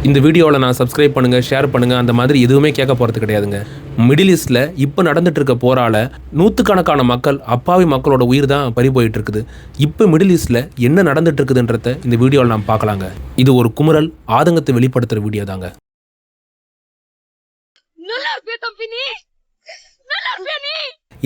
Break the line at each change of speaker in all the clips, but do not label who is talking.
இந்த வீடியோவில் நான் சப்ஸ்கிரைப் பண்ணுங்கள், ஷேர் பண்ணுங்கள், அந்த மாதிரி எதுவுமே கேட்க போகிறது கிடையாதுங்க. மிடில் ஈஸ்டில் இப்போ நடந்துட்டு இருக்க போரால் நூற்றுக்கணக்கான மக்கள், அப்பாவி மக்களோட உயிர் தான் பறி போயிட்டு இருக்குது. இப்போ மிடில் ஈஸ்டில் என்ன நடந்துட்டு இருக்குதுன்றத இந்த வீடியோவில் நாம் பார்க்கலாங்க. இது ஒரு குமுறல், ஆதங்கத்தை வெளிப்படுத்துகிற வீடியோ தாங்க.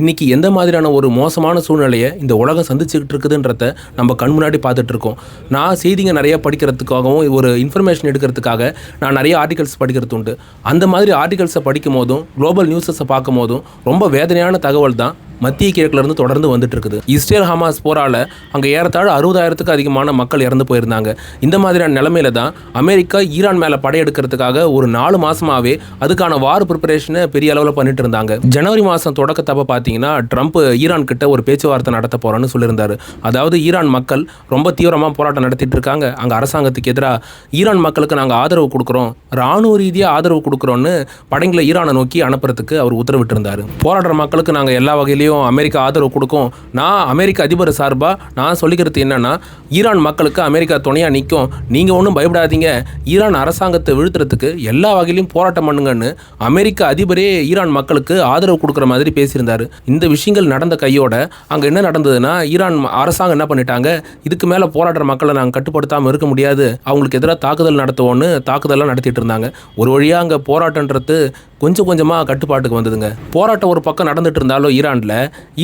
இன்றைக்கி எந்த மாதிரியான ஒரு மோசமான சூழ்நிலையை இந்த உலகம் சந்திச்சுக்கிட்டு இருக்குதுன்றத நம்ம கண் முன்னாடி பார்த்துட்டு இருக்கோம். நான் செய்திங்க நிறையா படிக்கிறதுக்காகவும் ஒரு இன்ஃபர்மேஷன் எடுக்கிறதுக்காக நான் நிறைய ஆர்டிகல்ஸ் படிக்கிறது உண்டு. அந்த மாதிரி ஆர்டிகல்ஸை படிக்கும் போதும் குளோபல் நியூஸஸை பார்க்கும் போதும் ரொம்ப வேதனையான தகவல் தான் மத்திய கிழக்கிலிருந்து தொடர்ந்து வந்துட்டு இருக்குது. இஸ்ரேல் ஹமாஸ் போரால் அங்கே ஏறத்தாழ 60,000த்துக்கு அதிகமான மக்கள் இறந்து போயிருந்தாங்க. இந்த மாதிரியான நிலைமையில தான் அமெரிக்கா ஈரான் மேலே படையெடுக்கிறதுக்காக ஒரு 4 மாதமாகவே அதுக்கான வார் ப்ரிப்பரேஷனை பெரிய அளவில் பண்ணிட்டு இருந்தாங்க. ஜனவரி மாதம் தொடக்கத்தப்ப பார்த்தீங்கன்னா ட்ரம்ப் ஈரான் கிட்ட ஒரு பேச்சுவார்த்தை நடத்த போகிறோன்னு சொல்லியிருந்தாரு. அதாவது ஈரான் மக்கள் ரொம்ப தீவிரமாக போராட்டம் நடத்திட்டு இருக்காங்க, அங்கே அரசாங்கத்துக்கு எதிராக ஈரான் மக்களுக்கு நாங்கள் ஆதரவு கொடுக்குறோம், இராணுவ ரீதியாக ஆதரவு கொடுக்குறோன்னு படைங்களை ஈரானை நோக்கி அனுப்புறதுக்கு அவர் உத்தரவிட்டிருந்தார். போராடுற மக்களுக்கு நாங்கள் எல்லா வகையிலையும் அமெரிக்கா ஆதரவு கொடுக்கும். நான் அமெரிக்க அதிபர் சார்பாக நான் சொல்லிக்கிறது என்னன்னா, ஈரான் மக்களுக்கு அமெரிக்கா துணையாக நிற்கும், நீங்கள் ஒன்றும் பயப்படாதீங்க, ஈரான் அரசாங்கத்தை வீழ்த்துறதுக்கு எல்லா வகையிலையும் போராட்டம் பண்ணுங்கன்னு அமெரிக்க அதிபரே ஈரான் மக்களுக்கு ஆதரவு கொடுக்குற மாதிரி பேசியிருந்தார். இந்த விஷயங்கள் நடந்த கையோட அங்கே என்ன நடந்ததுன்னா, ஈரான் அரசாங்கம் என்ன பண்ணிட்டாங்க, இதுக்கு மேலே போராடுற மக்களை நாங்கள் கட்டுப்படுத்தாமல் இருக்க முடியாது, அவங்களுக்கு எதிராக தாக்குதல் நடத்துவோன்னு தாக்குதலாம் நடத்திட்டு இருந்தாங்க. ஒரு வழியாக அங்கே போராட்டன்றது கொஞ்சம் கொஞ்சமாக கட்டுப்பாட்டுக்கு வந்ததுங்க. போராட்டம் ஒரு பக்கம் நடந்துட்டு இருந்தாலும்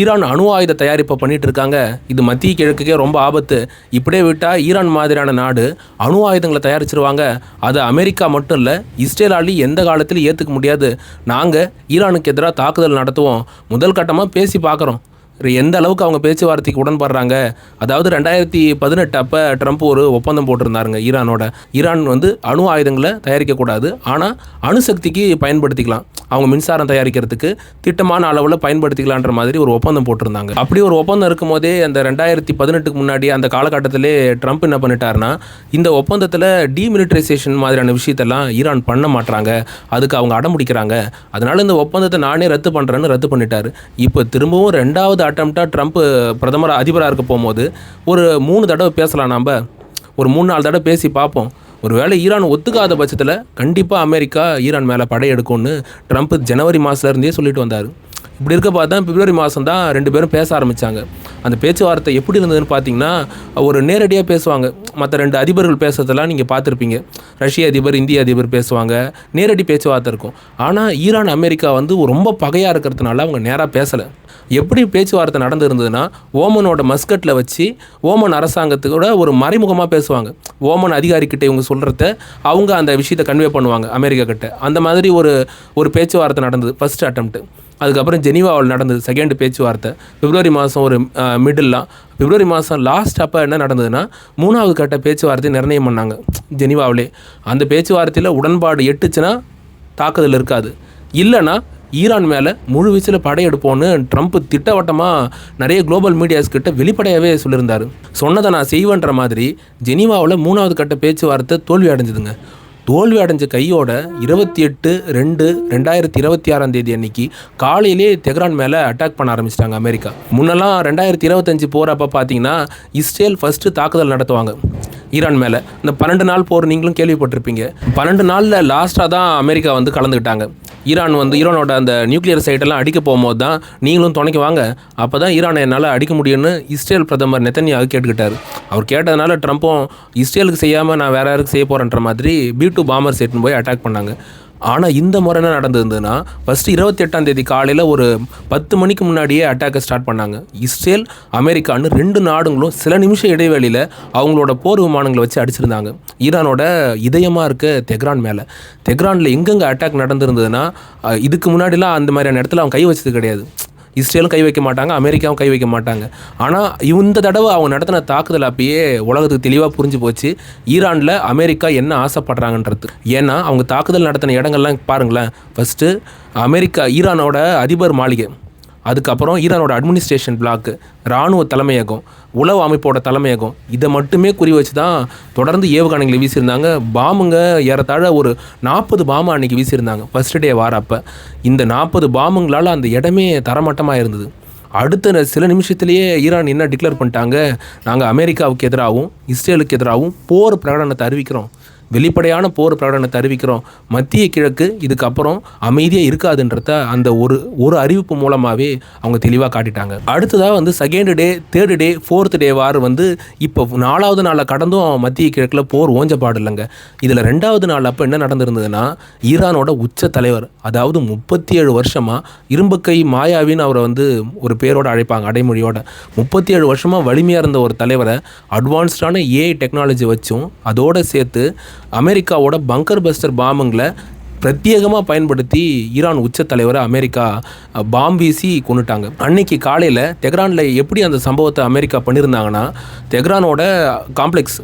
ஈரான் அணு ஆயுத தயாரிப்பை பண்ணிட்டு இருக்காங்க. இது மத்திய கிழக்குக்கே ரொம்ப ஆபத்து. இப்படியே விட்டால் ஈரான் மாதிரியான நாடு அணு ஆயுதங்களை தயாரிச்சிருவாங்க. அது அமெரிக்கா மட்டும் இல்லை, இஸ்ரேலாலையும் எந்த காலத்திலும் ஏற்றுக்க முடியாது. நாங்கள் ஈரானுக்கு எதிராக தாக்குதல் நடத்துவோம். முதல் கட்டமாக பேசி பார்க்குறோம் எந்த அளவுக்கு அவங்க பேச்சுவார்த்தைக்கு உடன்படுறாங்க. அதாவது 2018 அப்போ ட்ரம்ப் ஒரு ஒப்பந்தம் போட்டிருந்தாருங்க ஈரானோட. ஈரான் அணு ஆயுதங்களை தயாரிக்கக்கூடாது, ஆனால் அணுசக்திக்கு பயன்படுத்திக்கலாம், அவங்க மின்சாரம் தயாரிக்கிறதுக்கு திட்டமான அளவில் பயன்படுத்திக்கலான்ற மாதிரி ஒரு ஒப்பந்தம் போட்டிருந்தாங்க. அப்படி ஒரு ஒப்பந்தம் இருக்கும் போதே அந்த 2018க்கு முன்னாடி அந்த காலகட்டத்திலே ட்ரம்ப் என்ன பண்ணிட்டாருன்னா, இந்த ஒப்பந்தத்தில் டீமிலிட்டரைசேஷன் மாதிரியான விஷயத்தெல்லாம் ஈரான் பண்ண மாட்டாங்க, அதுக்கு அவங்க அடம்பிடிக்கிறாங்க, அதனால இந்த ஒப்பந்தத்தை நானே ரத்து பண்ணுறேன்னு ரத்து பண்ணிட்டாரு. இப்போ திரும்பவும் 2வது அட்டம்ப்டாக ட்ரம்ப் பிரதமர் அதிபராக இருக்க போகும்போது ஒரு 3 தடவை பேசலாம், நம்ம ஒரு 3-4 தடவை பேசி பார்ப்போம். ஒருவேளை ஈரான் ஒத்துக்காத பட்சத்தில் கண்டிப்பாக அமெரிக்கா ஈரான் மேலே படையெடுக்கும்னு ட்ரம்ப் ஜனவரி மாதத்துலேருந்தே சொல்லிட்டு வந்தார். இப்படி இருக்க பார்த்தா பிப்ரவரி மாதம் தான் 2 பேரும் பேச ஆரம்பித்தாங்க. அந்த பேச்சுவார்த்தை எப்படி இருந்ததுன்னு பார்த்தீங்கன்னா, ஒரு நேரடியாக பேசுவாங்க. மற்ற 2 அதிபர்கள் பேசுறதெல்லாம் நீங்கள் பார்த்துருப்பீங்க. ரஷ்ய அதிபர், இந்திய அதிபர் பேசுவாங்க, நேரடி பேச்சுவார்த்தை இருக்கும். ஆனால் ஈரான் அமெரிக்கா ரொம்ப பகையாக இருக்கிறதுனால அவங்க நேராக பேசலை. எப்படி பேச்சுவார்த்தை நடந்துருந்ததுன்னா, ஓமனோட மஸ்கட்டில் வச்சு ஓமன் அரசாங்கத்தோட ஒரு மறைமுகமாக பேசுவாங்க. ஓமன் அதிகாரிக்கிட்ட இவங்க சொல்கிறத அவங்க அந்த விஷயத்தை கன்வே பண்ணுவாங்க அமெரிக்கா கிட்ட. அந்த மாதிரி ஒரு பேச்சுவார்த்தை நடந்தது ஃபஸ்ட் அட்டம்ப்ட். அதுக்கப்புறம் ஜெனீவாவில் நடந்தது செகண்ட் பேச்சுவார்த்தை. பிப்ரவரி மாதம் ஒரு மிடில்லாம், பிப்ரவரி மாதம் லாஸ்ட் அப்போ என்ன நடந்ததுன்னா, 3வது கட்ட பேச்சுவார்த்தை நிர்ணயம் பண்ணாங்க ஜெனீவாவிலே. அந்த பேச்சுவார்த்தையில் உடன்பாடு எட்டுச்சுன்னா தாக்குதல் இருக்காது, இல்லைன்னா ஈரான் மேலே முழு வீச்சில் படையெடுப்போன்னு ட்ரம்ப் திட்டவட்டமாக நிறைய குளோபல் மீடியாஸ் கிட்ட வெளிப்படையாகவே சொல்லியிருந்தார். சொன்னதை நான் செய்வேன்ற மாதிரி ஜெனீவாவில் 3வது கட்ட பேச்சுவார்த்தை தோல்வி அடைஞ்சதுங்க. தோல்வி அடைஞ்ச கையோட 28/2/2026 அன்னைக்கு காலையிலே தெஹ்ரான் மேலே அட்டாக் பண்ண ஆரம்பிச்சிட்டாங்க அமெரிக்கா. முன்னெல்லாம் 2025 போர் அப்போ பார்த்தீங்கன்னா இஸ்ரேல் ஃபஸ்ட்டு தாக்குதல் நடத்துவாங்க ஈரான் மேலே. இந்த 12 நாள் போர் நீங்களும் கேள்விப்பட்டிருப்பீங்க. 12 நாளில் லாஸ்ட்டாக தான் அமெரிக்கா கலந்துக்கிட்டாங்க. ஈரானோட அந்த நியூக்ளியர் சைட்டெல்லாம் அடிக்க போகும்போது தான் நீங்களும் துணைக்கு வாங்க, அப்போ தான் ஈரானை என்னால் அடிக்க முடியும்னு இஸ்ரேல் பிரதமர் நெத்தன்யாகு கேட்டுக்கிட்டார். அவர் கேட்டதுனால ட்ரம்ப்பும் இஸ்ரேலுக்கு செய்யாமல் நான் வேறு யாருக்கு செய்ய போகிறேன்ற மாதிரி B-2 பாம்பர் செட்டுன்னு போய் அட்டாக் பண்ணாங்க. ஆனால் இந்த முறை என்ன நடந்ததுன்னா, ஃபஸ்ட்டு 28ஆம் தேதி காலையில் ஒரு 10 மணிக்கு முன்னாடியே அட்டாக்கை ஸ்டார்ட் பண்ணாங்க. இஸ்ரேல் அமெரிக்கான்னு 2 நாடுகளும் சில நிமிஷம் இடைவெளியில் அவங்களோட போர் விமானங்களை வச்சு அடிச்சிருந்தாங்க ஈரானோட இதயமாக இருக்க தெஹ்ரான் மேலே. தெஹ்ரானில் எங்கெங்கே அட்டாக் நடந்திருந்ததுன்னா, இதுக்கு முன்னாடிலாம் அந்த மாதிரியான இடத்துல அவங்க கை வச்சது கிடையாது. இஸ்ரேலும் கை வைக்க மாட்டாங்க, அமெரிக்காவும் கை வைக்க மாட்டாங்க. ஆனால் இந்த தடவை அவங்க நடத்தின தாக்குதல் அப்பயே உலகத்துக்கு தெளிவாக புரிஞ்சு போச்சு ஈரானில் அமெரிக்கா என்ன ஆசைப்படுறாங்கன்றது. ஏன்னா அவங்க தாக்குதல் நடத்தின இடங்கள்லாம் பாருங்களேன். ஃபஸ்ட்டு ஈரானோட அதிபர் மாளிகை, அதுக்கப்புறம் ஈரானோட அட்மினிஸ்ட்ரேஷன் பிளாக்கு, இராணுவ தலைமையகம், உளவு அமைப்போட தலைமையகம், இதை மட்டுமே குறி வச்சு தான் தொடர்ந்து ஏவுகணைகளை வீசியிருந்தாங்க. பாம்புங்க ஏறத்தாழ ஒரு 40 பாம்பு அன்றைக்கி வீசியிருந்தாங்க ஃபஸ்ட் டே வார அப்போ. இந்த 40 பாம்புங்களால் அந்த இடமே தரமட்டமாக இருந்தது. அடுத்த சில நிமிஷத்துலேயே ஈரான் என்ன டிக்ளேர் பண்ணிட்டாங்க, நாங்கள் அமெரிக்காவுக்கு எதிராகவும் இஸ்ரேலுக்கு எதிராகவும் போர் பிரகடனத்தை அறிவிக்கிறோம். வெளிப்படையான போர் பிரகடனத்தை அறிவிக்கிறோம். மத்திய கிழக்கு இதுக்கப்புறம் அமைதியாக இருக்காதுன்றத அந்த ஒரு அறிவிப்பு மூலமாகவே அவங்க தெளிவாக காட்டிட்டாங்க. அடுத்ததாக வந்து second day, third day, fourth day war வந்து இப்போ 4வது நாளில் கடந்தும் மத்திய கிழக்கில் போர் ஓஞ்சப்பாடு இல்லைங்க. இதில் 2வது நாள் அப்போ என்ன நடந்திருந்ததுன்னா, ஈரானோட உச்ச தலைவர், அதாவது 37 வருஷமாக இரும்புக்கை மாயாவின்னு அவரை வந்து ஒரு பேரோடு அழைப்பாங்க, அடைமொழியோட 37 வருஷமாக வலிமையாக இருந்த ஒரு தலைவரை அட்வான்ஸ்டான ஏஐ டெக்னாலஜி வச்சும் அதோடு சேர்த்து அமெரிக்காவோட பங்கர் பஸ்டர் பாம்புங்களை பிரத்யேகமாக பயன்படுத்தி ஈரான் உச்ச தலைவரை அமெரிக்கா பாம் வீசி கொண்டுட்டாங்க. அன்னைக்கு காலையில் தெஹ்ரானில் எப்படி அந்த சம்பவத்தை அமெரிக்கா பண்ணியிருந்தாங்கன்னா, தெஹ்ரானோட காம்ப்ளெக்ஸ்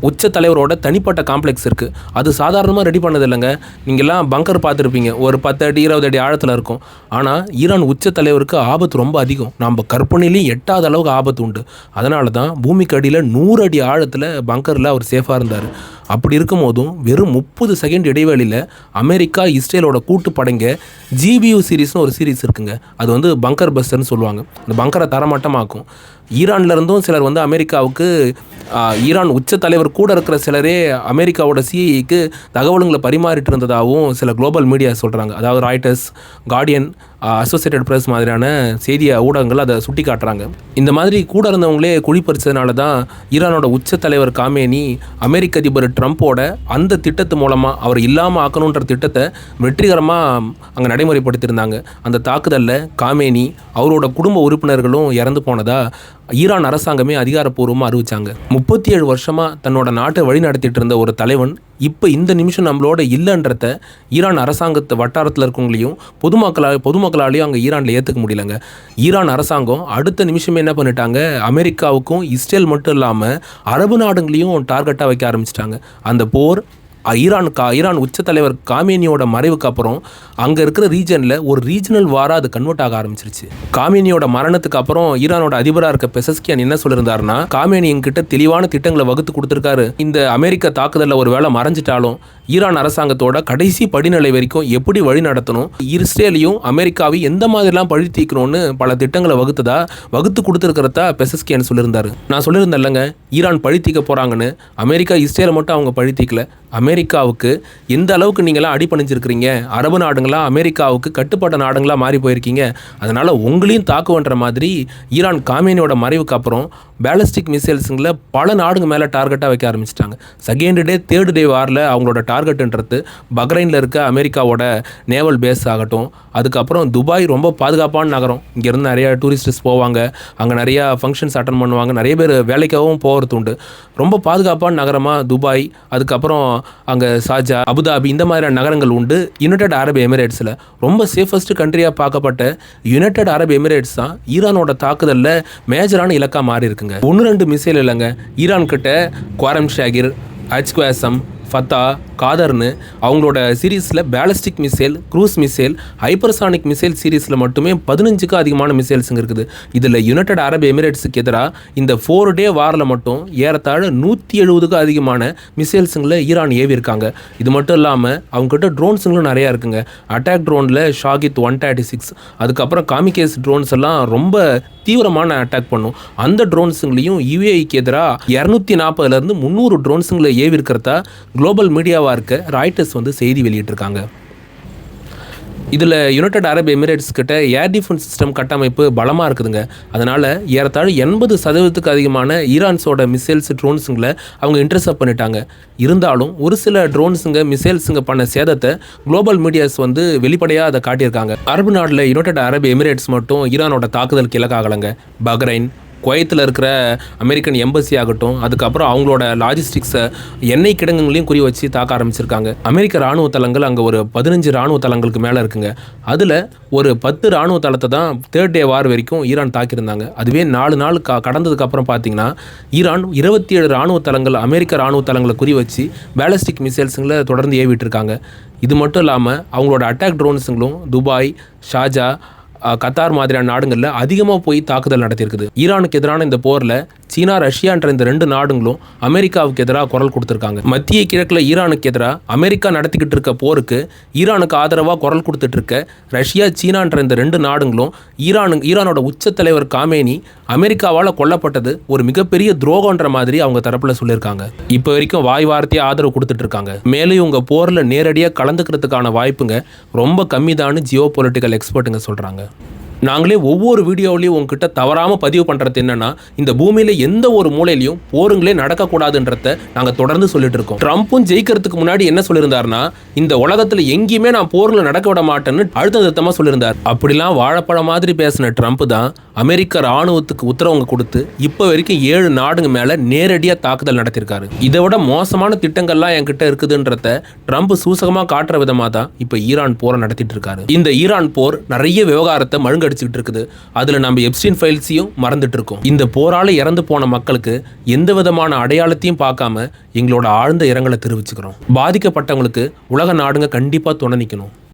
உச்ச தலைவரோட தனிப்பட்ட காம்ப்ளெக்ஸ் இருக்குது. அது சாதாரணமாக ரெடி பண்ணது இல்லைங்க. நீங்கள்லாம் பங்கர் பார்த்துருப்பீங்க, ஒரு 10 அடி 20 அடி ஆழத்தில் இருக்கும். ஆனால் ஈரான் உச்ச தலைவருக்கு ஆபத்து ரொம்ப அதிகம். நம்ம கற்பனையிலையும் எட்டாத அளவுக்கு ஆபத்து உண்டு. அதனால தான் பூமிக்கு அடியில் 100 அடி ஆழத்தில் பங்கரில் அவர் சேஃபாக இருந்தார். அப்படி இருக்கும் போதும் வெறும் 30 செகண்ட் இடைவெளியில் அமெரிக்கா இஸ்ரேலோட கூட்டுப்படைங்க GBU சீரீஸ்னு ஒரு சீரீஸ் இருக்குங்க. அது வந்து பங்கர் பஸ்டர்னு சொல்லுவாங்க. அந்த பங்கரை தரமட்டமாக்கும். ஈரான்லேருந்தும் சிலர் வந்து அமெரிக்காவுக்கு, ஈரான் உச்ச தலைவர் கூட இருக்கிற சிலரே அமெரிக்காவோட சிஐக்கு தகவல்களை பரிமாறிட்டு இருந்ததாகவும் சில குளோபல் மீடியா சொல்கிறாங்க. அதாவது ராய்டர்ஸ், கார்டியன், அசோசியேட்டட் பிரஸ் மாதிரியான செய்தி ஊடகங்கள் அதை சுட்டி காட்டுறாங்க. இந்த மாதிரி கூட இருந்தவங்களே குழிப்பறிச்சதுனால தான் ஈரானோட உச்ச தலைவர் காமேனி அமெரிக்க அதிபர் ட்ரம்ப்போட அந்த திட்டத்து மூலமாக அவர் இல்லாமல் ஆக்கணுன்ற திட்டத்தை வெற்றிகரமாக அங்கே நடைமுறைப்படுத்தியிருந்தாங்க. அந்த தாக்குதலில் காமேனி அவரோட குடும்ப உறுப்பினர்களும் இறந்து போனதா ஈரான் அரசாங்கமே அதிகாரப்பூர்வமாக அறிவிச்சாங்க. 37 வருஷமாக தன்னோட நாட்டை வழி நடத்திட்டு இருந்த ஒரு தலைவன் இப்போ இந்த நிமிஷம் நம்மளோட இல்லைன்றத ஈரான் அரசாங்கத்தை வட்டாரத்தில் இருக்கவங்களையும் பொதுமக்களாலையும் அங்கே ஈரானில் ஏற்றுக்க முடியலங்க. ஈரான் அரசாங்கம் அடுத்த நிமிஷமே என்ன பண்ணிட்டாங்க, அமெரிக்காவுக்கும் இஸ்ரேல் மட்டும் இல்லாமல் அரபு நாடுகளையும் டார்கெட்டாக வைக்க ஆரம்பிச்சிட்டாங்க. அந்த போர் ஈரான் உச்ச தலைவர் காமேனியோட மறைவுக்கு அப்புறம் அங்கே இருக்கிற ரீஜனில் ஒரு ரீஜனல் வாராக அது கன்வெர்ட் ஆக ஆரம்பிச்சிருச்சு. காமேனியோட மரணத்துக்கு அப்புறம் ஈரானோட அதிபராக இருக்க பெசஸ்கியான் என்ன சொல்லியிருந்தாருன்னா, காமேனி எங்கிட்ட தெளிவான திட்டங்களை வகுத்து கொடுத்துருக்காரு. இந்த அமெரிக்க தாக்குதலில் ஒரு வேளை மறைஞ்சிட்டாலும் ஈரான் அரசாங்கத்தோட கடைசி படிநிலை வரைக்கும் எப்படி வழி நடத்தணும், இஸ்ரேலையும் அமெரிக்காவையும் எந்த மாதிரிலாம் பழி தீக்கணும்னு பல திட்டங்களை வகுத்து கொடுத்துருக்கிறதா பெசஸ்கியான் சொல்லியிருந்தாரு. நான் சொல்லியிருந்தேன் இல்லைங்க, ஈரான் பழி தீக்க போகிறாங்கன்னு. அமெரிக்கா இஸ்ரேலை மட்டும் அவங்க பழி தீக்கல, அமெரிக்காவுக்கு எந்த அளவுக்கு நீங்களாம் அடிபணிஞ்சிருக்கிறீங்க, அரபு நாடுங்களாம் அமெரிக்காவுக்கு கட்டுப்பட்ட நாடுங்களாக மாறி போயிருக்கீங்க, அதனால் உங்களையும் தாக்குவன்ற மாதிரி ஈரான் காமேனியோட மறைவுக்கு அப்புறம் பேலிஸ்டிக் மிசைல்ஸுங்களை பல நாடுங்க மேலே டார்கெட்டாக வைக்க ஆரம்பிச்சிட்டாங்க. செகண்ட் டே, தேர்டு டே வாரில் அவங்களோட டார்கெட்டுன்றது பஹ்ரைனில் இருக்க அமெரிக்காவோட நேவல் பேஸ் ஆகட்டும், அதுக்கப்புறம் துபாய் ரொம்ப பாதுகாப்பான நகரம். இங்கேருந்து நிறையா டூரிஸ்டர்ஸ் போவாங்க, அங்கே நிறையா ஃபங்க்ஷன்ஸ் அட்டன் பண்ணுவாங்க, நிறைய பேர் வேலைக்காகவும் போகிறது உண்டு. ரொம்ப பாதுகாப்பான நகரமாக துபாய், அதுக்கப்புறம் அங்கே ஷார்ஜா, அபுதாபி இந்த மாதிரியான நகரங்கள் உண்டு. யுனைடெட் அரபு எமிரேட்ஸில் ரொம்ப சேஃபஸ்ட் கண்ட்ரியாக பார்க்கப்பட்ட யுனைடெட் அரபு எமிரேட்ஸ் தான் ஈரானோட தாக்குதலில் மேஜரான இலக்காக மாறி இருக்குங்க. 1-2 மிசைல் இல்லைங்க, ஈரான் கிட்ட குவாரம் ஷாகிர், அச்குவாசம், ஃபத்தா, காதர்னு அவங்களோட சீரீஸில் ballistic missile, cruise missile, hypersonic missile சீரீஸில் மட்டுமே 15க்கும் அதிகமான மிசைல்ஸுங்க இருக்குது. இதில் யுனைடெட் அரபு எமிரேட்ஸுக்கு எதிராக இந்த 4 டே வாரில் மட்டும் ஏறத்தாழ 170க்கும் அதிகமான மிசைல்ஸுங்களை ஈரான் ஏவி இருக்காங்க. இது மட்டும் இல்லாமல் அவங்ககிட்ட ட்ரோன்ஸுங்களும் நிறையா இருக்குங்க. அட்டாக் ட்ரோனில் ஷாகித் 136, அதுக்கப்புறம் காமிகேஸ் ட்ரோன்ஸ் எல்லாம் ரொம்ப தீவிரமான அட்டாக் பண்ணும். அந்த ட்ரோன்ஸுங்களையும் யுஏஇக்கு எதிராக 240லேருந்து 300 ட்ரோன்ஸுங்களை ஏவி இருக்கிறதா குளோபல் மீடியாவாக இருக்க ராய்டர்ஸ் வந்து செய்தி வெளியிட்டிருக்காங்க. இதில் யுனைடெட் அரபு எமிரேட்ஸ் கிட்ட ஏர் டிஃபென்ஸ் சிஸ்டம் கட்டமைப்பு பலமாக இருக்குதுங்க. அதனால் ஏறத்தாழ 80% அதிகமான ஈரான்ஸோட மிசைல்ஸ், ட்ரோன்ஸுங்களை அவங்க இன்டர்செப்ட் பண்ணிட்டாங்க. இருந்தாலும் ஒரு சில ட்ரோன்ஸுங்க, மிசைல்ஸுங்க பண்ண சேதத்தை குளோபல் மீடியாஸ் வந்து வெளிப்படையாக அதை காட்டியிருக்காங்க. அரபு நாட்டில் யுனைடெட் அரபு எமிரேட்ஸ் மட்டும் ஈரானோட தாக்குதலுக்கு இலக்காகலைங்க. பஹ்ரைன், குவைத்தில் இருக்கிற அமெரிக்கன் எம்பசி ஆகட்டும், அதுக்கப்புறம் அவங்களோட லாஜிஸ்டிக்ஸை, எண்ணெய் கிடங்குகளையும் குறி வச்சு தாக்க ஆரம்பிச்சிருக்காங்க. அமெரிக்க இராணுவ தளங்கள் அங்கே ஒரு 15 இராணுவ தளங்களுக்கு மேலே இருக்குங்க. அதில் ஒரு 10 இராணுவ தளத்தை தான் தேர்ட் டே வார் வரைக்கும் ஈரான் தாக்கியிருந்தாங்க. அதுவே 4 நாள் கடந்ததுக்கப்புறம் பார்த்தீங்கன்னா ஈரான் 27 இராணுவ தளங்கள், அமெரிக்க இராணுவ தளங்களை குறி வச்சு பேலிஸ்டிக் மிசைல்ஸுங்களை தொடர்ந்து ஏவிட்டு இருக்காங்க. இது மட்டும் இல்லாமல் அவங்களோட அட்டாக் ட்ரோன்ஸுங்களும் துபாய், ஷார்ஜா, கத்தார் மாதிரியான நாடுகளில் அதிகமாக போய் தாக்குதல் நடத்தியிருக்குது. ஈரானுக்கு எதிரான இந்த போரில் சீனா ரஷ்யான்ற இந்த 2 நாடுகளும் அமெரிக்காவுக்கு எதிராக குரல் கொடுத்துருக்காங்க. மத்திய கிழக்கில் ஈரானுக்கு எதிராக அமெரிக்கா நடத்திக்கிட்டு இருக்க போருக்கு ஈரானுக்கு ஆதரவாக குரல் கொடுத்துட்டு இருக்க ரஷ்யா சீனான்ற இந்த 2 நாடுகளும் ஈரானோட உச்ச தலைவர் காமேனி அமெரிக்காவால் கொல்லப்பட்டது ஒரு மிகப்பெரிய துரோகன்ற மாதிரி அவங்க தரப்புல சொல்லியிருக்காங்க. இப்போ வரைக்கும் வாய் வார்த்தையாக ஆதரவு கொடுத்துட்டு இருக்காங்க. மேலும் இவங்க போரில் நேரடியாக கலந்துக்கிறதுக்கான வாய்ப்புங்க ரொம்ப கம்மிதான்னு ஜியோ பொலிட்டிக்கல் எக்ஸ்பர்ட்டுங்க சொல்கிறாங்க. நாங்களே ஒவ்வொரு வீடியோவிலையும் உங்ககிட்ட தவறாமல் பதிவு பண்ணுறது என்னன்னா, இந்த பூமியில் எந்த ஒரு மூலையிலையும் போருங்களே நடக்கக்கூடாதுன்றத நாங்கள் தொடர்ந்து சொல்லிட்டு இருக்கோம். ட்ரம்ப்பும் ஜெயிக்கிறதுக்கு முன்னாடி என்ன சொல்லியிருந்தாருன்னா, இந்த உலகத்தில் எங்கேயுமே நான் போருங்களை நடக்க விட மாட்டேன்னு அழுத்தம் திருத்தமாக சொல்லியிருந்தார். அப்படிலாம் வாழைப்பழம் மாதிரி பேசின ட்ரம்ப் தான் அமெரிக்க ராணுவத்துக்கு உத்தரவுங்க கொடுத்து இப்போ வரைக்கும் 7 நாடுங்க மேலே நேரடியாக தாக்குதல் நடத்தியிருக்காரு. இதை விட மோசமான திட்டங்கள்லாம் என்கிட்ட இருக்குதுன்றத ட்ரம்ப் சூசகமாக காட்டுற விதமாக தான் இப்போ ஈரான் போரை நடத்திட்டு இருக்காரு. இந்த ஈரான் போர் நிறைய விவகாரத்தை மழுங்கடிச்சுக்கிட்டு இருக்குது. அதில் நம்ம எப்ஸ்டீன் ஃபைல்ஸையும் மறந்துட்டு இருக்கோம். இந்த போரால் இறந்து போன மக்களுக்கு எந்த விதமான அடையாளத்தையும் பார்க்காம எங்களோட ஆழ்ந்த இரங்கலை தெரிவிச்சுக்கிறோம். பாதிக்கப்பட்டவங்களுக்கு உலக நாடுங்க கண்டிப்பாக துணை நிற்கணும்.